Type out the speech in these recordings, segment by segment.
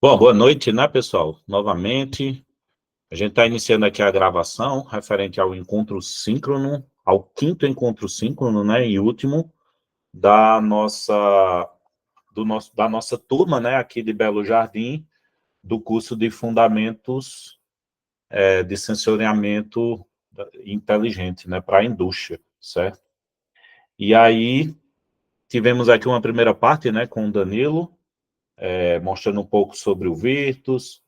Bom, boa noite, né, pessoal? Novamente, a gente está iniciando aqui a gravação referente ao encontro síncrono, ao quinto encontro síncrono, né, e último da nossa turma, né, aqui de Belo Jardim, do curso de Fundamentos de Sensoriamento Inteligente, né, para a indústria, certo? E aí, tivemos aqui uma primeira parte, né, com o Danilo, mostrando um pouco sobre o Virtus.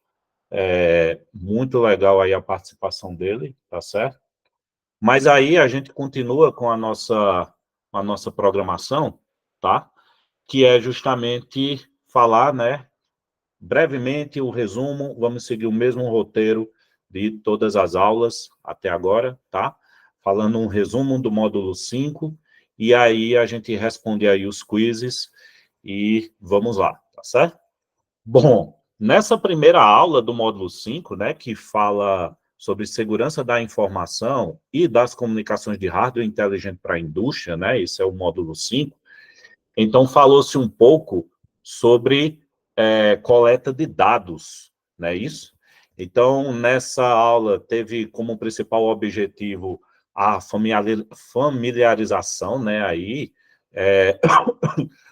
Muito legal aí a participação dele, tá certo? Mas aí a gente continua com a nossa programação, tá? Que é justamente falar, né, brevemente o resumo, vamos seguir o mesmo roteiro de todas as aulas até agora, tá? Falando um resumo do módulo 5, e aí a gente responde aí os quizzes e vamos lá, tá certo? Bom, nessa primeira aula do módulo 5, né, que fala sobre segurança da informação e das comunicações de hardware inteligente para a indústria, né, esse é o módulo 5, então falou-se um pouco sobre coleta de dados, não é isso? Então, nessa aula, teve como principal objetivo a familiarização, né, aí, é,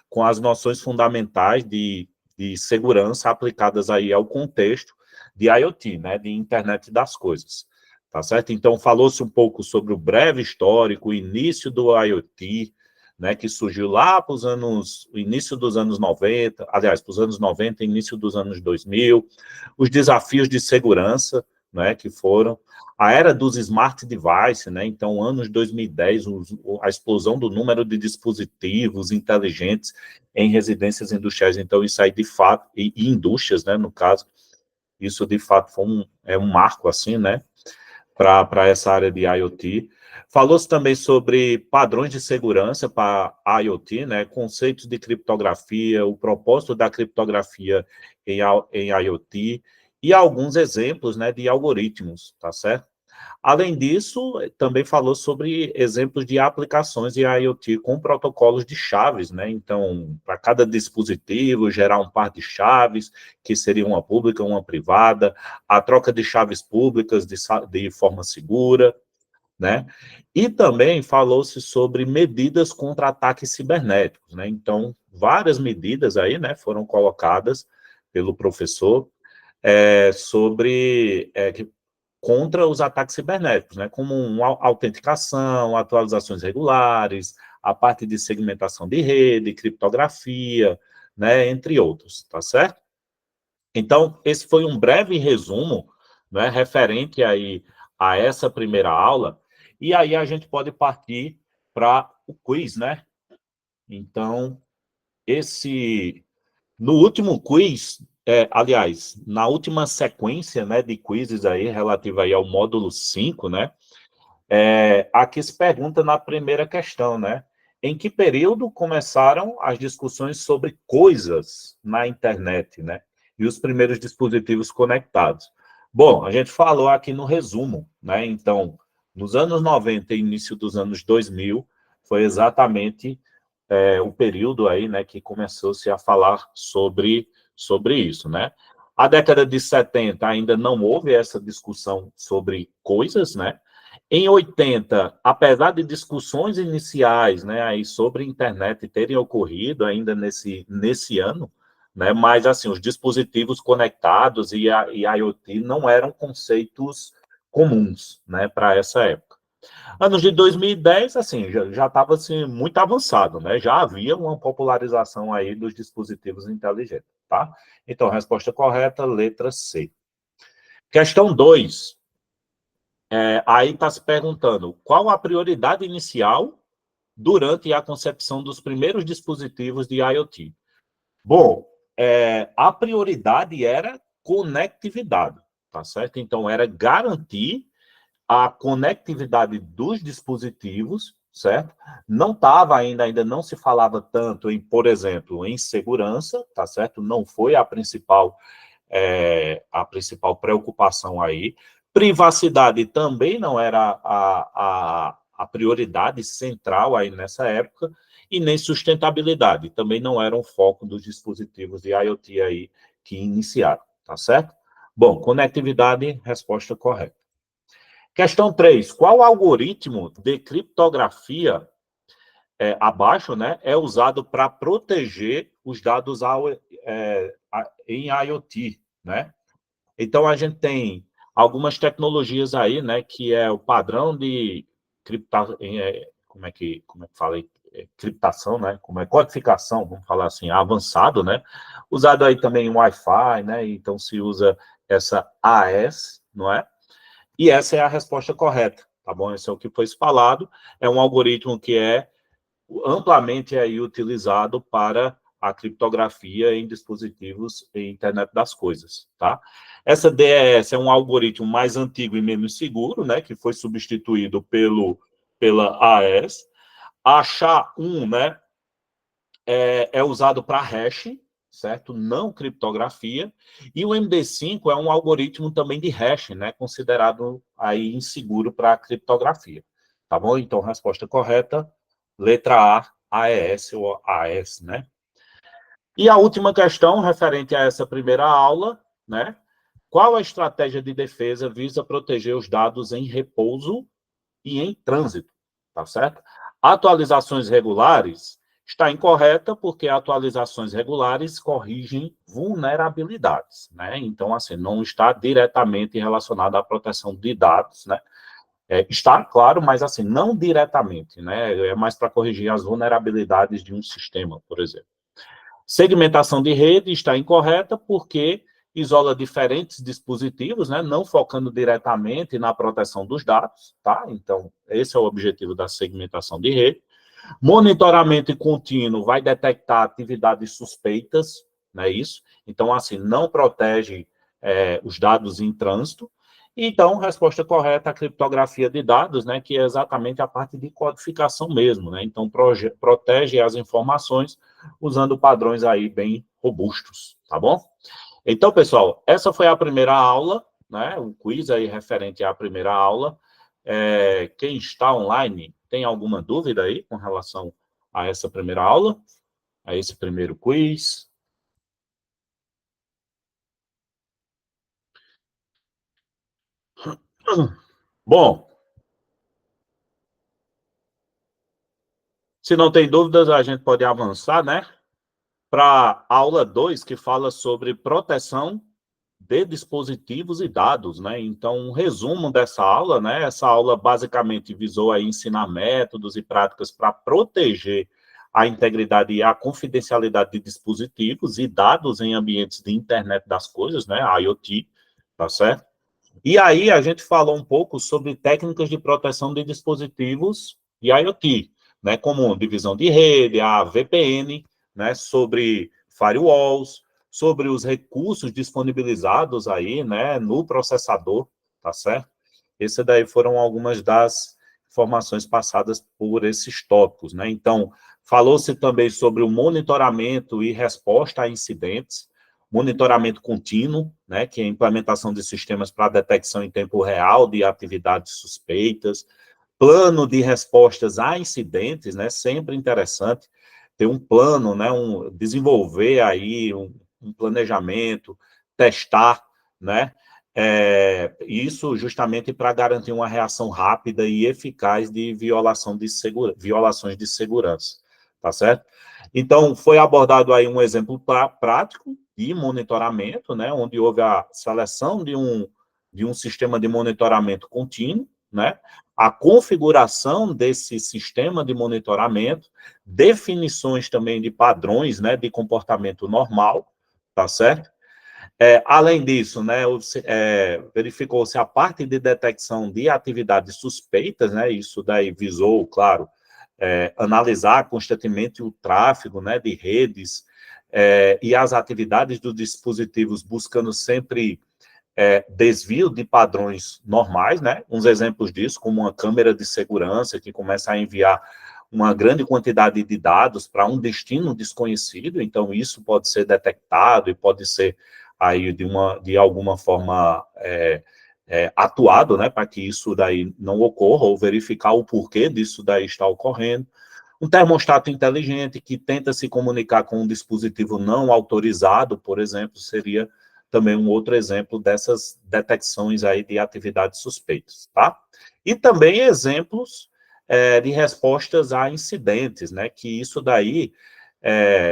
com as noções fundamentais de segurança aplicadas aí ao contexto de IoT, né, de internet das coisas, tá certo? Então, falou-se um pouco sobre o breve histórico, o início do IoT, né, que surgiu lá para os anos, início dos anos 90, aliás, para os anos 90, início dos anos 2000, os desafios de segurança, né, que foram a era dos smart devices, né, então, anos 2010, a explosão do número de dispositivos inteligentes em residências industriais, então, isso aí, de fato, e indústrias, né, no caso, isso, de fato, foi um marco, assim, né, para essa área de IoT. Falou-se também sobre padrões de segurança para IoT, né, conceitos de criptografia, o propósito da criptografia em IoT e alguns exemplos, né, de algoritmos, tá certo? Além disso, também falou sobre exemplos de aplicações de IoT com protocolos de chaves, né? Então, para cada dispositivo, gerar um par de chaves, que seria uma pública, uma privada, a troca de chaves públicas de forma segura, né? E também falou-se sobre medidas contra ataques cibernéticos, né? Então, várias medidas aí, né, foram colocadas pelo professor sobre contra os ataques cibernéticos, né? Como uma autenticação, atualizações regulares, a parte de segmentação de rede, criptografia, né, entre outros, tá certo? Então, esse foi um breve resumo, né, referente aí a essa primeira aula, e aí a gente pode partir para o quiz, né? Então, no último quiz, aliás, na última sequência, né, de quizzes aí, relativa aí ao módulo 5, né, aqui se pergunta na primeira questão, né, em que período começaram as discussões sobre coisas na internet, né, e os primeiros dispositivos conectados? Bom, a gente falou aqui no resumo, né, então, nos anos 90 e início dos anos 2000, foi exatamente o período aí, né, que começou-se a falar sobre isso, né. A década de 70 ainda não houve essa discussão sobre coisas, né. Em 80, apesar de discussões iniciais, né, aí sobre internet terem ocorrido ainda nesse ano, né, mas assim, os dispositivos conectados e IoT não eram conceitos comuns, né, para essa época. Anos de 2010, assim, já estava assim, muito avançado, né? Já havia uma popularização aí dos dispositivos inteligentes, tá? Então, resposta correta, letra C. Questão 2. Aí está se perguntando qual a prioridade inicial durante a concepção dos primeiros dispositivos de IoT. Bom, a prioridade era conectividade, tá certo? Então, era garantir a conectividade dos dispositivos, certo? Não estava ainda não se falava tanto em, por exemplo, em segurança, tá certo? Não foi a principal preocupação aí. Privacidade também não era a prioridade central aí nessa época, e nem sustentabilidade, também não era um foco dos dispositivos de IoT aí que iniciaram, tá certo? Bom, conectividade, resposta correta. Questão 3. Qual algoritmo de criptografia abaixo, né, é usado para proteger os dados em IoT, né? Então, a gente tem algumas tecnologias aí, né, que é o padrão de como é que fala aí? Criptação, né, como é codificação, vamos falar assim, avançado, né, usado aí também em Wi-Fi, né, então se usa essa AES, não é? E essa é a resposta correta, tá bom? Esse é o que foi falado, é um algoritmo que é amplamente aí utilizado para a criptografia em dispositivos e internet das coisas, tá? Essa DES é um algoritmo mais antigo e menos seguro, né, que foi substituído pela AES. A SHA-1, né, é usado para hash, certo? Não criptografia. E o MD5 é um algoritmo também de hash, né, considerado aí inseguro para a criptografia. Tá bom? Então, resposta correta, letra A, AES ou AES, né? E a última questão, referente a essa primeira aula, né? Qual a estratégia de defesa visa proteger os dados em repouso e em trânsito? Tá certo? Atualizações regulares está incorreta porque atualizações regulares corrigem vulnerabilidades, né? Então, assim, não está diretamente relacionado à proteção de dados, né? Está, claro, mas assim, não diretamente, né? É mais para corrigir as vulnerabilidades de um sistema, por exemplo. Segmentação de rede está incorreta porque isola diferentes dispositivos, né? Não focando diretamente na proteção dos dados, tá? Então, esse é o objetivo da segmentação de rede. Monitoramento contínuo vai detectar atividades suspeitas, não é isso? Então, assim, não protege os dados em trânsito. Então, resposta correta, a criptografia de dados, né, que é exatamente a parte de codificação mesmo, né? Então, protege as informações usando padrões aí bem robustos, tá bom? Então, pessoal, essa foi a primeira aula, né? O quiz aí referente à primeira aula. Quem está online, tem alguma dúvida aí com relação a essa primeira aula? A esse primeiro quiz? Bom, se não tem dúvidas, a gente pode avançar, né? Para a aula 2, que fala sobre proteção de dispositivos e dados, né? Então, um resumo dessa aula, né? Essa aula basicamente visou aí ensinar métodos e práticas para proteger a integridade e a confidencialidade de dispositivos e dados em ambientes de internet das coisas, né? IoT, tá certo? E aí a gente falou um pouco sobre técnicas de proteção de dispositivos e IoT, né? Como divisão de rede, a VPN, né? Sobre firewalls, sobre os recursos disponibilizados aí, né, no processador, tá certo? Essas daí foram algumas das informações passadas por esses tópicos, né? Então, falou-se também sobre o monitoramento e resposta a incidentes, monitoramento contínuo, né, que é a implementação de sistemas para detecção em tempo real de atividades suspeitas, plano de respostas a incidentes, né, sempre interessante ter um plano, né, desenvolver aí um planejamento, testar, né, isso justamente para garantir uma reação rápida e eficaz de violações de segurança, tá certo? Então, foi abordado aí um exemplo prático de monitoramento, né, onde houve a seleção de um sistema de monitoramento contínuo, né, a configuração desse sistema de monitoramento, definições também de padrões, né, de comportamento normal, tá certo? Além disso, né, verificou-se a parte de detecção de atividades suspeitas, né, isso daí visou, claro, analisar constantemente o tráfego, né, de redes e as atividades dos dispositivos, buscando sempre desvio de padrões normais, né? Uns exemplos disso, como uma câmera de segurança que começa a enviar uma grande quantidade de dados para um destino desconhecido, então isso pode ser detectado e pode ser aí de alguma forma atuado, né, para que isso daí não ocorra, ou verificar o porquê disso daí está ocorrendo. Um termostato inteligente que tenta se comunicar com um dispositivo não autorizado, por exemplo, seria também um outro exemplo dessas detecções aí de atividades suspeitas, tá? E também exemplos de respostas a incidentes, né? Que isso daí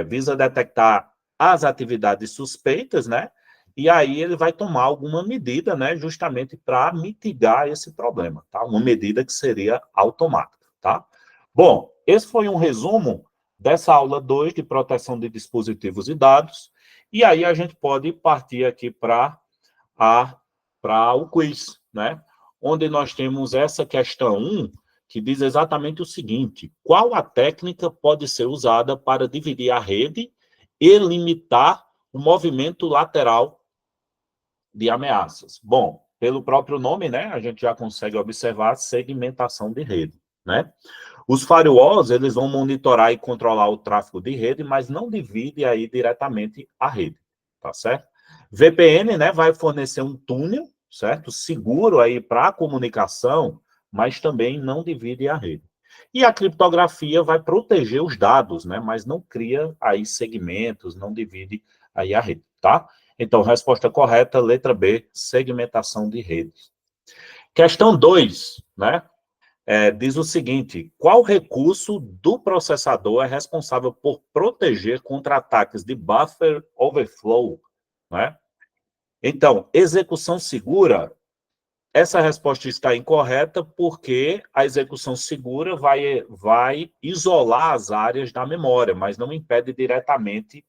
visa detectar as atividades suspeitas, né? E aí ele vai tomar alguma medida, né? Justamente para mitigar esse problema, tá? Uma medida que seria automática, tá? Bom, esse foi um resumo dessa aula 2 de proteção de dispositivos e dados. E aí a gente pode partir aqui para o quiz, né? Onde nós temos essa questão 1, que diz exatamente o seguinte: qual a técnica pode ser usada para dividir a rede e limitar o movimento lateral de ameaças? Bom, pelo próprio nome, né, a gente já consegue observar a segmentação de rede, né? Os firewalls, eles vão monitorar e controlar o tráfego de rede, mas não divide aí diretamente a rede, tá certo? VPN, né, vai fornecer um túnel, certo? Seguro aí para a comunicação, mas também não divide a rede. E a criptografia vai proteger os dados, né, mas não cria aí segmentos, não divide aí a rede, tá? Então, resposta correta, letra B, segmentação de redes. Questão 2, né? Diz o seguinte: qual recurso do processador é responsável por proteger contra ataques de buffer overflow, né? Então, execução segura, essa resposta está incorreta porque a execução segura vai isolar as áreas da memória, mas não impede diretamente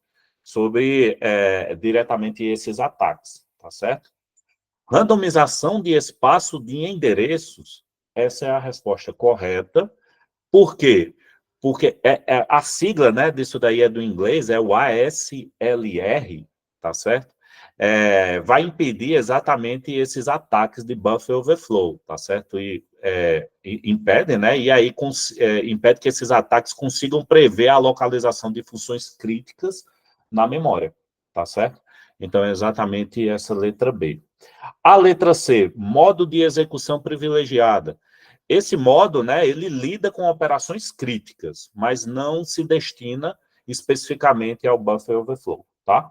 esses ataques, tá certo? Randomização de espaço de endereços, essa é a resposta correta. Por quê? Porque a sigla, né, disso daí é do inglês, é o ASLR, tá certo? Vai impedir exatamente esses ataques de buffer overflow, tá certo? E impede, né? E aí impede que esses ataques consigam prever a localização de funções críticas na memória, tá certo? Então, é exatamente essa letra B. A letra C, modo de execução privilegiada. Esse modo, né, ele lida com operações críticas, mas não se destina especificamente ao buffer overflow, tá?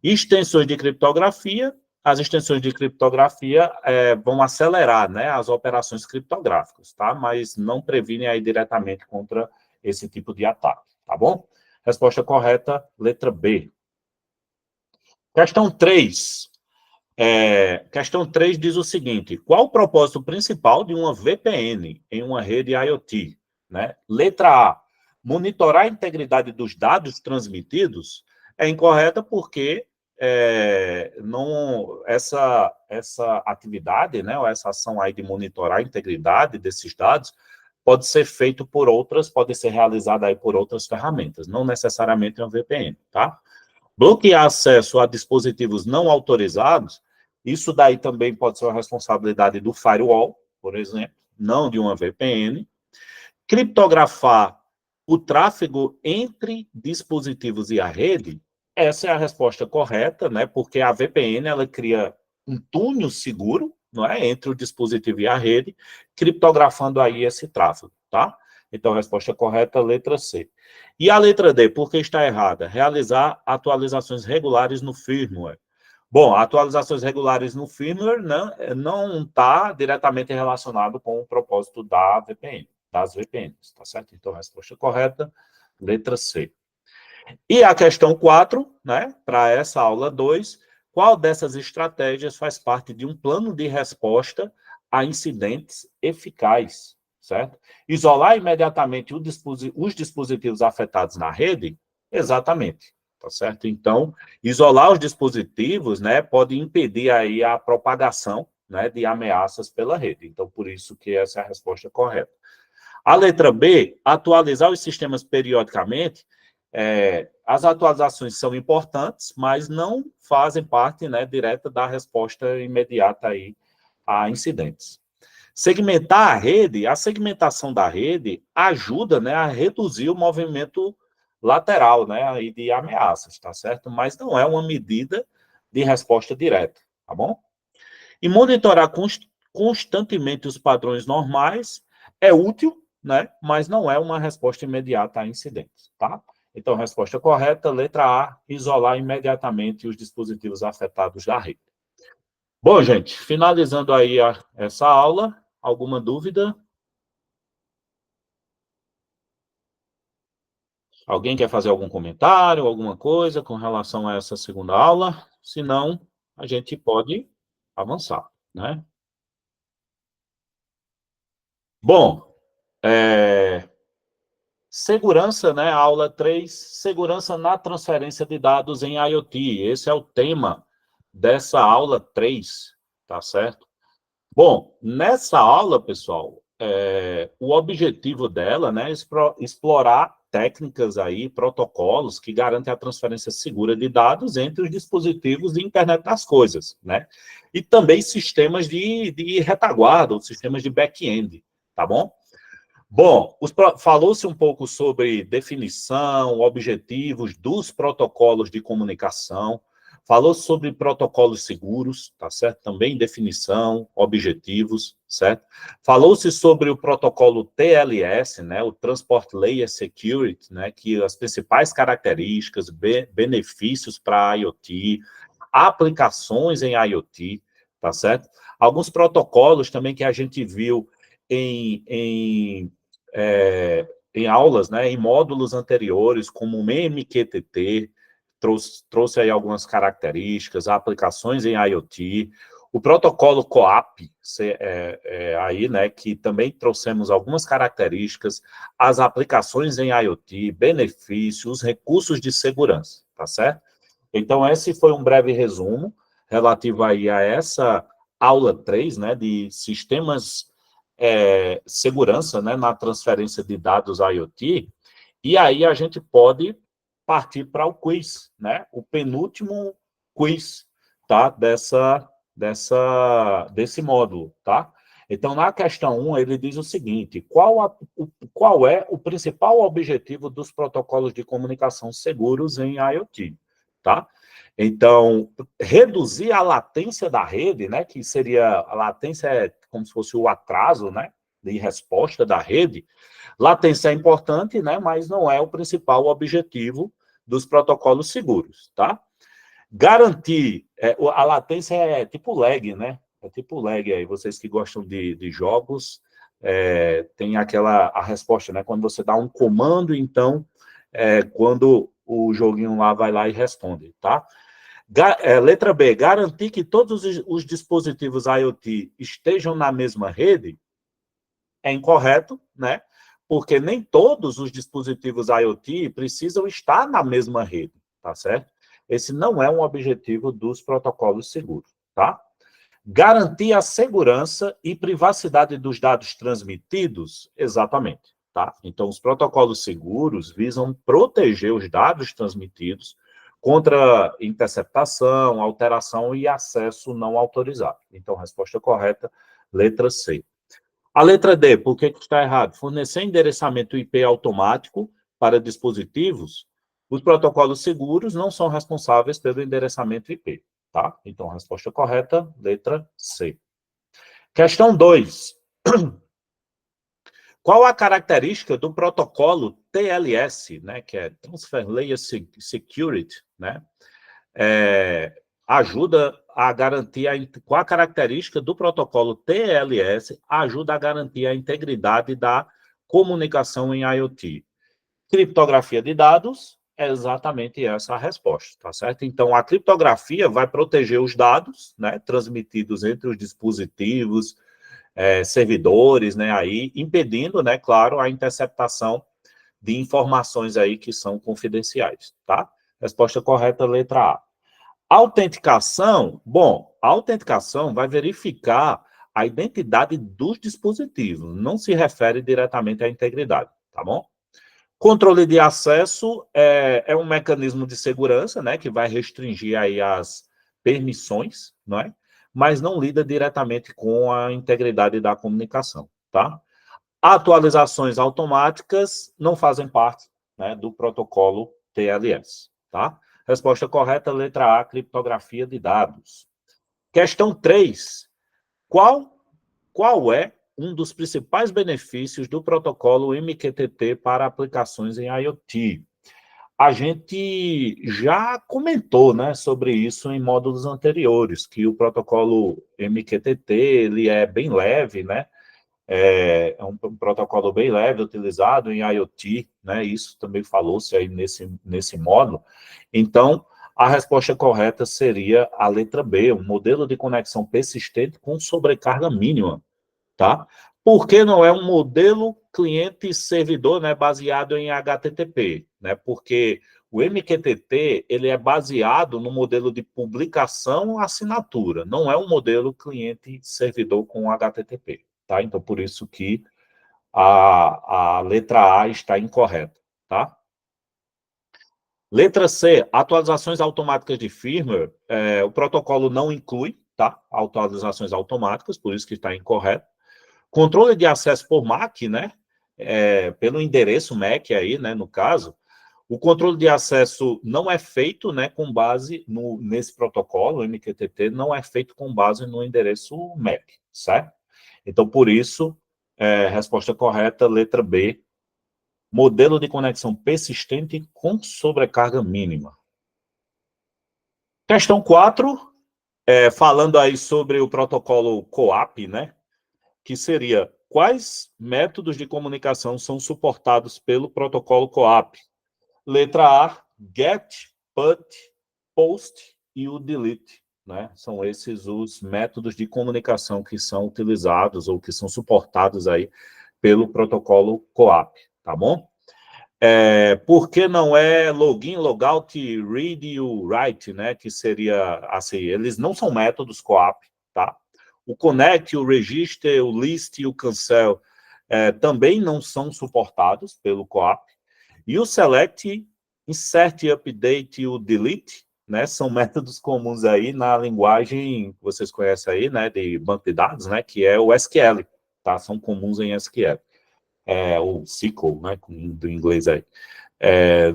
Extensões de criptografia. As extensões de criptografia vão acelerar, né, as operações criptográficas, tá? Mas não previnem aí diretamente contra esse tipo de ataque, tá bom? Resposta correta, letra B. Questão 3. Questão 3 diz o seguinte: qual o propósito principal de uma VPN em uma rede IoT? Né? Letra A, monitorar a integridade dos dados transmitidos. É incorreta porque essa atividade, né, ou essa ação aí de monitorar a integridade desses dados pode ser feito por outras, pode ser realizada aí por outras ferramentas, não necessariamente uma VPN, tá? Bloquear acesso a dispositivos não autorizados, isso daí também pode ser uma responsabilidade do firewall, por exemplo, não de uma VPN. Criptografar o tráfego entre dispositivos e a rede, essa é a resposta correta, né? Porque a VPN ela cria um túnel seguro, não é, entre o dispositivo e a rede, criptografando aí esse tráfego, tá? Então, a resposta correta, letra C. E a letra D, por que está errada? Realizar atualizações regulares no firmware. Bom, atualizações regulares no firmware não está diretamente relacionado com o propósito da VPN, das VPNs, tá certo? Então, a resposta correta, letra C. E a questão 4, né, para essa aula 2, qual dessas estratégias faz parte de um plano de resposta a incidentes eficaz, certo? Isolar imediatamente os dispositivos afetados na rede? Exatamente, tá certo? Então, isolar os dispositivos, né, pode impedir aí a propagação, né, de ameaças pela rede. Então, por isso que essa é a resposta correta. A letra B, atualizar os sistemas periodicamente. As atualizações são importantes, mas não fazem parte, né, direta da resposta imediata aí a incidentes. Segmentar a rede, a segmentação da rede ajuda, né, a reduzir o movimento lateral, né, aí de ameaças, tá certo? Mas não é uma medida de resposta direta, tá bom? E monitorar constantemente os padrões normais é útil, né? Mas não é uma resposta imediata a incidentes, tá? Então, resposta correta, letra A, isolar imediatamente os dispositivos afetados da rede. Bom, gente, finalizando aí essa aula, alguma dúvida? Alguém quer fazer algum comentário, alguma coisa com relação a essa segunda aula? Se não, a gente pode avançar, né? Bom, segurança, né? Aula 3, segurança na transferência de dados em IoT. Esse é o tema dessa aula 3, tá certo? Bom, nessa aula, pessoal, o objetivo dela, né, é explorar técnicas aí, protocolos que garantem a transferência segura de dados entre os dispositivos de internet das coisas, né? E também sistemas de retaguarda, ou sistemas de back-end, tá bom? Bom, falou-se um pouco sobre definição, objetivos dos protocolos de comunicação, falou sobre protocolos seguros, tá certo? Também definição, objetivos, certo? Falou-se sobre o protocolo TLS, né, o Transport Layer Security, né, que as principais características, benefícios para a IoT, aplicações em IoT, tá certo? Alguns protocolos também que a gente viu em aulas, né, em módulos anteriores, como o MQTT, trouxe aí algumas características, aplicações em IoT, o protocolo COAP, aí, né, que também trouxemos algumas características, as aplicações em IoT, benefícios, recursos de segurança, tá certo? Então, esse foi um breve resumo relativo aí a essa aula 3, né, de sistemas segurança, né, na transferência de dados IoT, e aí a gente pode partir para o quiz, né, o penúltimo quiz, tá, desse módulo, tá? Então, na questão 1, ele diz o seguinte: qual é o principal objetivo dos protocolos de comunicação seguros em IoT? Tá? Então, reduzir a latência da rede, né, que seria, a latência é como se fosse o atraso, né, de resposta da rede. Latência é importante, né, mas não é o principal objetivo dos protocolos seguros, tá? Garantir, a latência é tipo lag, né? É tipo lag aí, vocês que gostam de jogos, tem a resposta, né? Quando você dá um comando, então, quando o joguinho lá vai lá e responde, tá? Letra B, garantir que todos os dispositivos IoT estejam na mesma rede é incorreto, né? Porque nem todos os dispositivos IoT precisam estar na mesma rede, tá certo? Esse não é um objetivo dos protocolos seguros, tá? Garantir a segurança e privacidade dos dados transmitidos, exatamente, tá? Então, os protocolos seguros visam proteger os dados transmitidos contra interceptação, alteração e acesso não autorizado. Então, resposta correta, letra C. A letra D, por que está errado? Fornecer endereçamento IP automático para dispositivos, os protocolos seguros não são responsáveis pelo endereçamento IP, tá? Então, a resposta correta, letra C. Questão 2. Qual a característica do protocolo TLS, né, que é Transfer Layer Security, né? Ajuda a garantir qual a característica do protocolo TLS ajuda a garantir a integridade da comunicação em IoT. Criptografia de dados é exatamente essa a resposta, tá certo? Então, a criptografia vai proteger os dados, né, transmitidos entre os dispositivos, servidores, né, aí, impedindo, né, claro, a interceptação de informações aí que são confidenciais, tá? Resposta correta, letra A. Autenticação, bom, a autenticação vai verificar a identidade dos dispositivos, não se refere diretamente à integridade, tá bom? Controle de acesso é um mecanismo de segurança, né, que vai restringir aí as permissões, não é? Mas não lida diretamente com a integridade da comunicação, tá? Atualizações automáticas não fazem parte, né, do protocolo TLS, tá? Resposta correta, letra A, criptografia de dados. Questão 3. Qual é um dos principais benefícios do protocolo MQTT para aplicações em IoT? A gente já comentou, né, sobre isso em módulos anteriores, que o protocolo MQTT ele é bem leve, né? É um protocolo bem leve, utilizado em IoT, né? Isso também falou-se aí nesse módulo. Então, a resposta correta seria a letra B, um modelo de conexão persistente com sobrecarga mínima, tá? Porque não é um modelo cliente-servidor, né, baseado em HTTP, né? Porque o MQTT ele é baseado no modelo de publicação-assinatura, não é um modelo cliente-servidor com HTTP, tá? Então, por isso que a letra A está incorreta, tá? Letra C, atualizações automáticas de firmware, o protocolo não inclui, tá? Atualizações automáticas, por isso que está incorreto. Controle de acesso por MAC, né? Pelo endereço MAC aí, né, no caso, o controle de acesso não é feito, né, com base nesse protocolo, o MQTT, não é feito com base no endereço MAC, certo? Então, por isso, resposta correta, letra B, modelo de conexão persistente com sobrecarga mínima. Questão 4, falando aí sobre o protocolo CoAP, né, que seria quais métodos de comunicação são suportados pelo protocolo CoAP? Letra A, GET, PUT, POST e o DELETE, né? São esses os métodos de comunicação que são utilizados ou que são suportados aí pelo protocolo CoAP, tá bom? Por que não é login, logout, read e o write, né? Que seria assim, eles não são métodos CoAP, tá? O connect, o register, o list e o cancel também não são suportados pelo CoAP. E o select, insert, update e o delete, né? São métodos comuns aí na linguagem que vocês conhecem aí, né? De banco de dados, né? Que é o SQL, tá? São comuns em SQL. O SQL, né? Do inglês aí.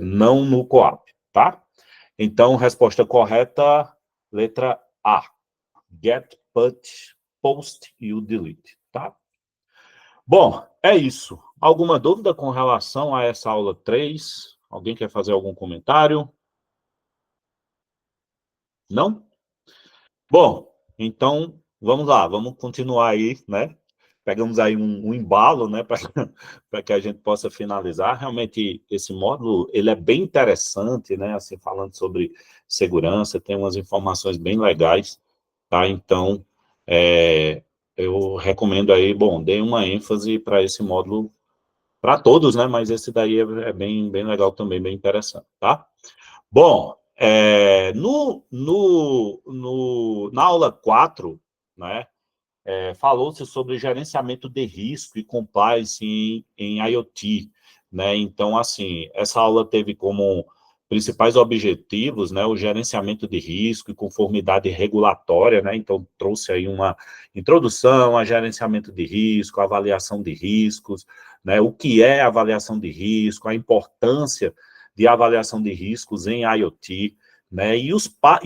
Não no CoAP, tá? Então, resposta correta, letra A. Get, put, post e o delete, tá? Bom, é isso. Alguma dúvida com relação a essa aula 3? Alguém quer fazer algum comentário? Não? Bom, então, vamos lá, vamos continuar aí, né? Pegamos aí um embalo, né, para que a gente possa finalizar. Realmente, esse módulo, ele é bem interessante, né, assim, falando sobre segurança, tem umas informações bem legais, tá? Então, eu recomendo aí, bom, dê uma ênfase para esse módulo, para todos, né, mas esse daí é bem legal também, bem interessante, tá? Bom, na aula 4, né, falou-se sobre gerenciamento de risco e compliance em IoT, né? Então, assim, essa aula teve como principais objetivos, né, o gerenciamento de risco e conformidade regulatória, né? Então, trouxe aí uma introdução a gerenciamento de risco, avaliação de riscos, né? O que é avaliação de risco, a importância de avaliação de riscos em IoT, né, e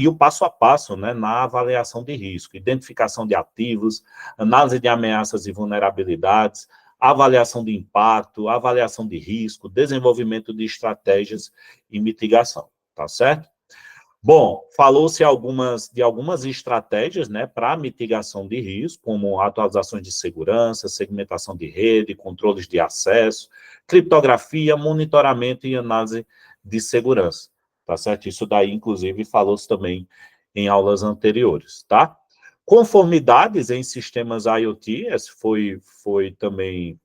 o passo a passo, né, na avaliação de risco, identificação de ativos, análise de ameaças e vulnerabilidades, avaliação de impacto, avaliação de risco, desenvolvimento de estratégias e mitigação, tá certo? Bom, falou-se de algumas estratégias, né, para mitigação de risco, como atualizações de segurança, segmentação de rede, controles de acesso, criptografia, monitoramento e análise de segurança, tá certo? Isso daí, inclusive, falou-se também em aulas anteriores, tá? Conformidades em sistemas IoT, esse foi também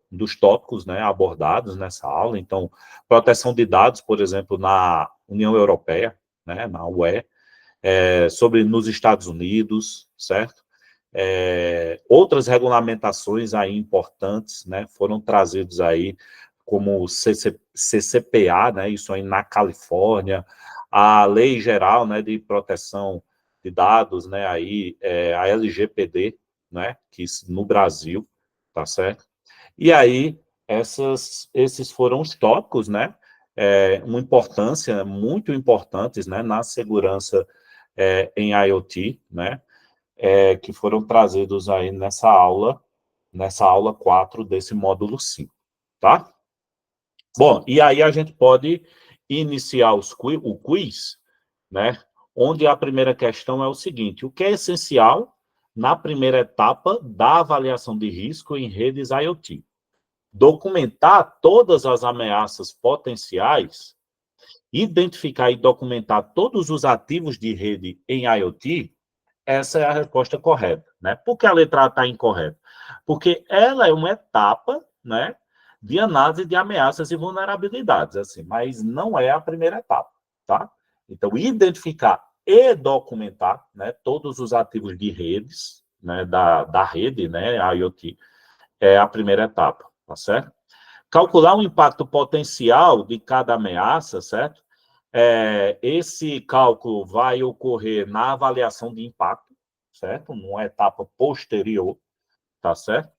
dos tópicos, né, abordados nessa aula. Então, proteção de dados, por exemplo, na União Europeia, né, na UE, sobre nos Estados Unidos, certo? Outras regulamentações aí importantes, né, foram trazidos aí, como o CCPA, né, isso aí na Califórnia, a Lei Geral, né, de Proteção de Dados, né, aí, a LGPD, né, que no Brasil, tá certo? E aí, esses foram os tópicos, né, uma importância, muito importantes, né, na segurança em IoT, né, que foram trazidos aí nessa aula, nessa aula 4 desse módulo 5, tá? Bom, e aí a gente pode iniciar o quiz, né? Onde a primeira questão é o seguinte: o que é essencial na primeira etapa da avaliação de risco em redes IoT? Documentar todas as ameaças potenciais, identificar e documentar todos os ativos de rede em IoT. Essa é a resposta correta, né? Por que a letra A está incorreta? Porque ela é uma etapa, né, de análise de ameaças e vulnerabilidades, assim, mas não é a primeira etapa, tá? Então, identificar e documentar, né, todos os ativos de redes, né, da rede, né, IoT, é a primeira etapa, tá certo? Calcular o impacto potencial de cada ameaça, certo? Esse cálculo vai ocorrer na avaliação de impacto, certo? Numa etapa posterior, tá certo?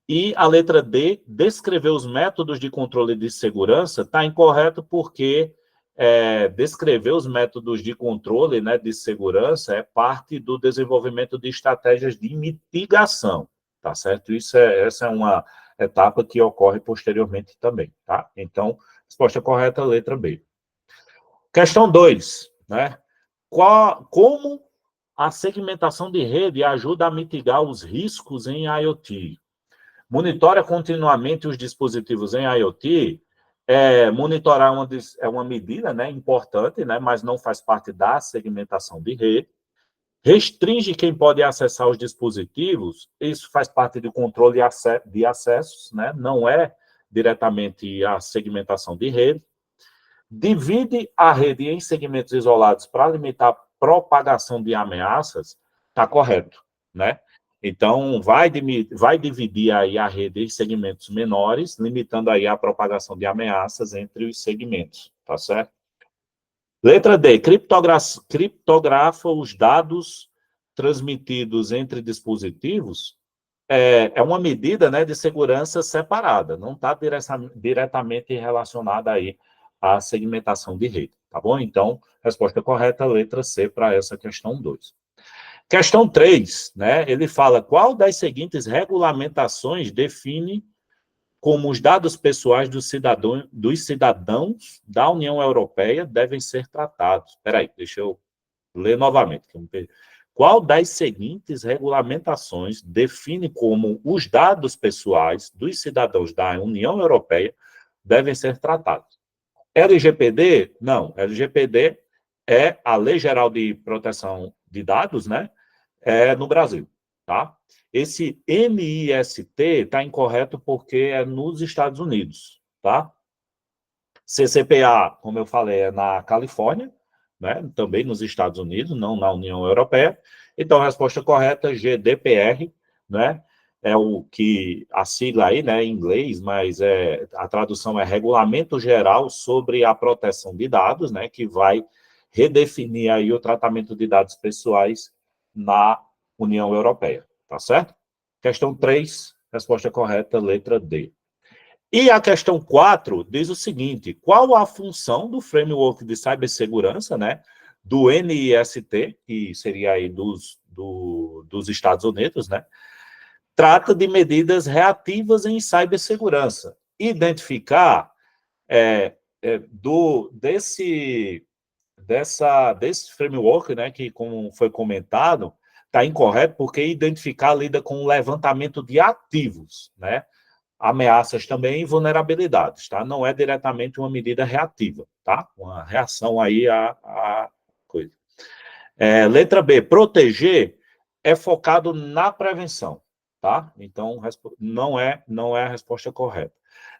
E a letra D, descrever os métodos de controle de segurança, está incorreto porque descrever os métodos de controle, né, de segurança é parte do desenvolvimento de estratégias de mitigação, tá certo? Essa é uma etapa que ocorre posteriormente também, tá? Então, resposta correta, letra B. Questão 2, né? Como a segmentação de rede ajuda a mitigar os riscos em IoT? Monitora continuamente os dispositivos em IoT. Monitorar é uma medida, né, importante, né, mas não faz parte da segmentação de rede. Restringe quem pode acessar os dispositivos. Isso faz parte do controle de acessos, né, não é diretamente a segmentação de rede. Divide a rede em segmentos isolados para limitar a propagação de ameaças, está correto, né? Então, vai dividir aí a rede em segmentos menores, limitando aí a propagação de ameaças entre os segmentos, tá certo? Letra D, criptografa os dados transmitidos entre dispositivos. É uma medida, né, de segurança separada, não está diretamente relacionada aí à segmentação de rede, tá bom? Então, resposta correta, letra C para essa questão 2. Questão 3, né, ele fala qual das seguintes regulamentações define como os dados pessoais dos cidadãos da União Europeia devem ser tratados. Espera aí, deixa eu ler novamente, que eu me perdi. Qual das seguintes regulamentações define como os dados pessoais dos cidadãos da União Europeia devem ser tratados? LGPD? Não. LGPD é a Lei Geral de Proteção de Dados, né? No Brasil, tá? Esse NIST está incorreto porque é nos Estados Unidos, tá? CCPA, como eu falei, é na Califórnia, né? Também nos Estados Unidos, não na União Europeia. Então, a resposta correta, GDPR, né? É o que a sigla aí, né, em inglês, mas a tradução é Regulamento Geral sobre a Proteção de Dados, né, que vai redefinir aí o tratamento de dados pessoais na União Europeia, tá certo? Questão 3, resposta correta, letra D. E a questão 4 diz o seguinte: qual a função do framework de cibersegurança, né, do NIST, que seria aí dos Estados Unidos, né, trata de medidas reativas em cibersegurança. Identificar desse framework, né, que, como foi comentado, está incorreto, porque identificar lida com o levantamento de ativos, né, ameaças também e vulnerabilidades, tá? Não é diretamente uma medida reativa, tá? Uma reação aí à coisa. Letra B, proteger é focado na prevenção, tá? Então, não é a resposta correta.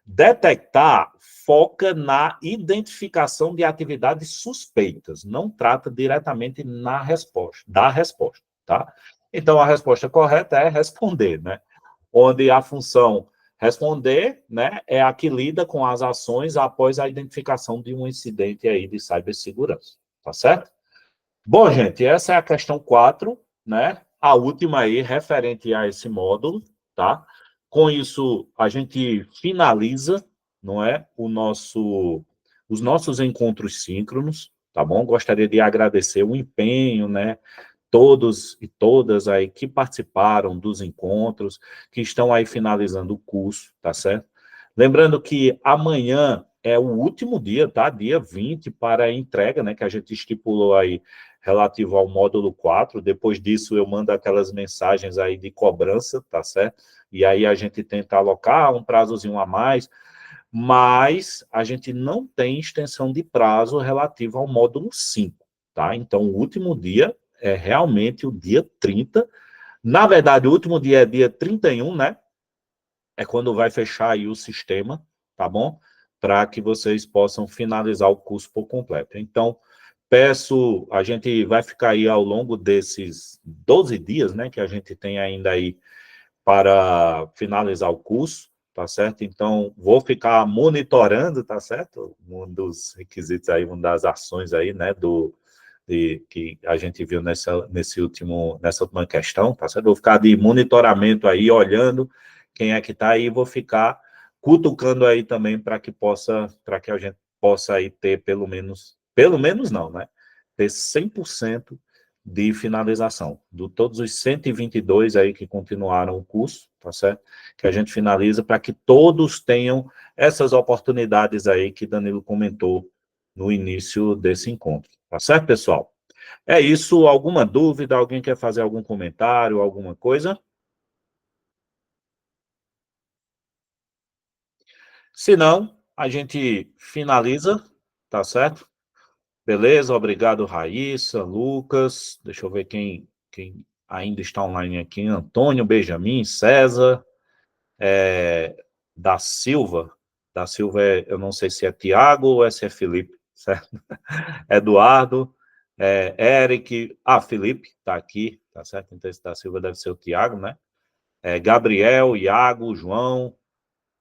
Detectar foca na identificação de atividades suspeitas, não trata diretamente da resposta, tá? Então, a resposta correta é responder, né? Onde a função responder, né, é a que lida com as ações após a identificação de um incidente aí de cibersegurança, tá certo? Bom, gente, essa é a questão 4, né? A última aí, referente a esse módulo, tá? Com isso, a gente finaliza, não é? Os nossos encontros síncronos, tá bom? Gostaria de agradecer o empenho, né? todos e todas aí que participaram dos encontros, que estão aí finalizando o curso, tá certo? Lembrando que amanhã é o último dia, tá? Dia 20 para a entrega, né? Que a gente estipulou aí relativo ao módulo 4. Depois disso, eu mando aquelas mensagens aí de cobrança, tá certo? E aí a gente tenta alocar um prazozinho a mais, mas a gente não tem extensão de prazo relativo ao módulo 5, tá? Então, o último dia é realmente o dia 30. Na verdade, o último dia é dia 31, né? É quando vai fechar aí o sistema, tá bom? Para que vocês possam finalizar o curso por completo. Então, peço, a gente vai ficar aí ao longo desses 12 dias, né, que a gente tem ainda aí para finalizar o curso, tá certo? Então, vou ficar monitorando, tá certo? Um dos requisitos aí, uma das ações aí, né, que a gente viu nessa última questão, tá certo? Vou ficar de monitoramento aí, olhando quem é que está aí, vou ficar cutucando aí também para que a gente possa aí ter pelo menos não, né? Ter 100% de finalização. De todos os 122 aí que continuaram o curso, tá certo? Que a gente finaliza para que todos tenham essas oportunidades aí que Danilo comentou no início desse encontro. Tá certo, pessoal? É isso. Alguma dúvida? Alguém quer fazer algum comentário, alguma coisa? Se não, a gente finaliza, tá certo? Beleza? Obrigado, Raíssa, Lucas. Deixa eu ver quem ainda está online aqui. Antônio, Benjamin, César, é, da Silva. Da Silva, eu não sei se é Tiago ou se é Felipe, certo? Eduardo, Eric, Felipe está aqui, tá certo? Então esse da Silva deve ser o Tiago, né? Gabriel, Iago, João,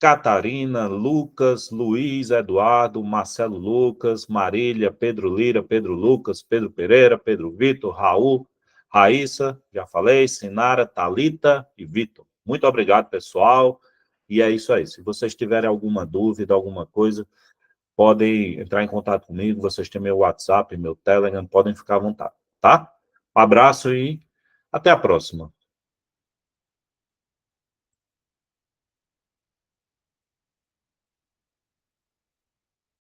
Catarina, Lucas, Luiz, Eduardo, Marcelo Lucas, Marília, Pedro Lira, Pedro Lucas, Pedro Pereira, Pedro Vitor, Raul, Raíssa, já falei, Sinara, Talita e Vitor. Muito obrigado, pessoal. E é isso aí. Se vocês tiverem alguma dúvida, alguma coisa, podem entrar em contato comigo. Vocês têm meu WhatsApp, meu Telegram, podem ficar à vontade, tá? Um abraço e até a próxima.